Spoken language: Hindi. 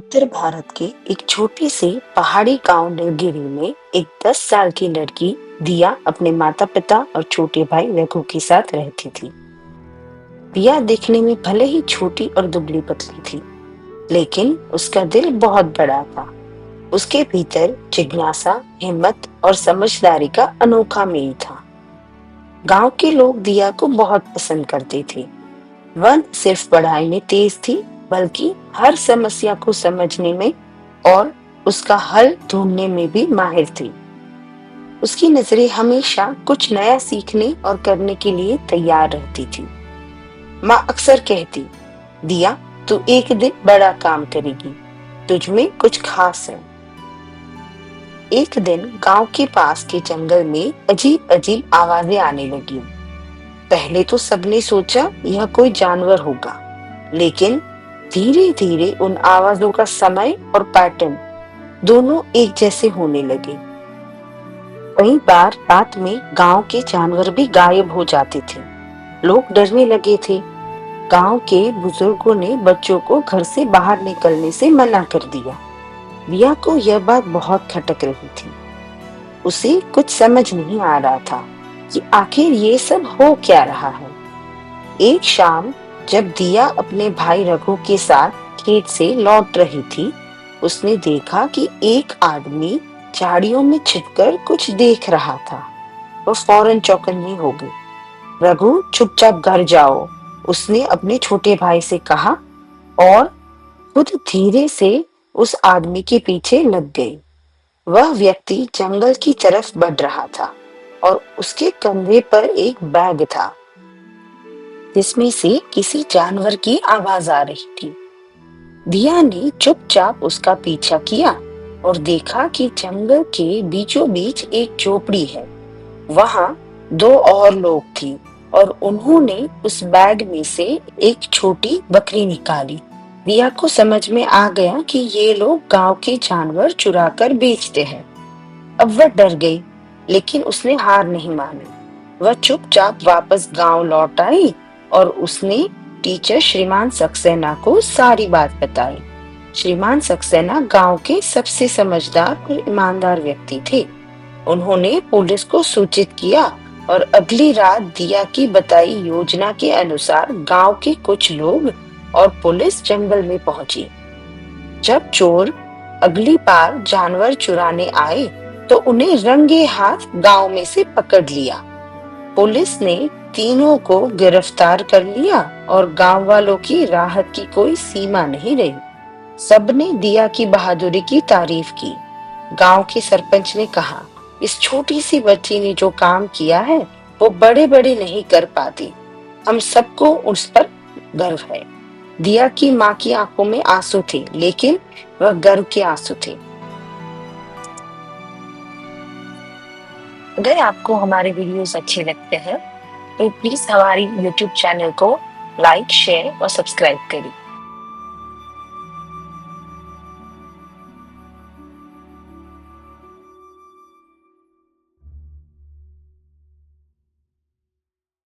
उत्तर भारत के एक छोटे से पहाड़ी गांव नीलगिरी में एक 10 साल की लड़की दिया अपने माता पिता और छोटे भाई रघु के साथ रहती थी। दिया देखने में भले ही छोटी और दुबली पतली थी, लेकिन उसका दिल बहुत बड़ा था। उसके भीतर जिज्ञासा, हिम्मत और समझदारी का अनोखा मेल था। गांव के लोग दिया को बहुत पसंद करते थे। वह न सिर्फ पढ़ाई में तेज थी, बल्कि हर समस्या को समझने में और उसका हल ढूंढने में भी माहिर थी। उसकी नजरें हमेशा कुछ नया सीखने और करने के लिए तैयार रहती थी। माँ अक्सर कहती, दिया, तू एक दिन बड़ा काम करेगी, तुझ में कुछ खास है। एक दिन गांव के पास के जंगल में अजीब अजीब आवाजें आने लगी। पहले तो सबने सोचा यह कोई जानवर होगा, लेकिन धीरे धीरे उन आवाजों का समय और पैटर्न दोनों एक जैसे होने लगे। कई बार रात में गांव के जानवर भी गायब हो जाते थे। लोग डरने लगे थे। गांव के बुजुर्गों ने बच्चों को घर से बाहर निकलने से मना कर दिया। रिया को यह बात बहुत खटक रही थी। उसे कुछ समझ नहीं आ रहा था कि आखिर ये सब हो क्या रहा है। एक शाम जब दिया अपने भाई रघु के साथ खेत से लौट रही थी, उसने देखा कि एक आदमी झाड़ियों में छिपकर कुछ देख रहा था। वो फौरन चौकन्नी हो गई। रघु, चुपचाप घर जाओ, उसने अपने छोटे भाई से कहा और खुद धीरे से उस आदमी के पीछे लग गई। वह व्यक्ति जंगल की तरफ बढ़ रहा था और उसके कंधे पर एक बैग था, जिसमें से किसी जानवर की आवाज आ रही थी। दिया ने चुपचाप उसका पीछा किया और देखा कि जंगल के बीचों बीच एक झोपड़ी है। वहां दो और लोग थे और उन्होंने उस बैग में से एक छोटी बकरी निकाली। दिया को समझ में आ गया कि ये लोग गांव के जानवर चुरा कर बेचते हैं। अब वह डर गई, लेकिन उसने हार नहीं मानी। वह चुपचाप वापस गांव लौट आई और उसने टीचर श्रीमान सक्सेना को सारी बात बताई। श्रीमान सक्सेना गांव के सबसे समझदार और ईमानदार व्यक्ति थे। उन्होंने पुलिस को सूचित किया और अगली रात दिया की बताई योजना के अनुसार गांव के कुछ लोग और पुलिस जंगल में पहुंची। जब चोर अगली बार जानवर चुराने आए, तो उन्हें रंगे हाथ गांव में से पकड़ लिया। पुलिस ने तीनों को गिरफ्तार कर लिया और गांव वालों की राहत की कोई सीमा नहीं रही। सबने दिया की बहादुरी की तारीफ की। गांव के सरपंच ने कहा, इस छोटी सी बच्ची ने जो काम किया है वो बड़े बड़े नहीं कर पाती। हम सबको उस पर गर्व है। दिया की माँ की आंखों में आंसू थे, लेकिन वह गर्व के आंसू थे। अगर आपको हमारे वीडियोस अच्छे लगते हैं तो प्लीज हमारी YouTube चैनल को लाइक, शेयर और सब्सक्राइब करिए।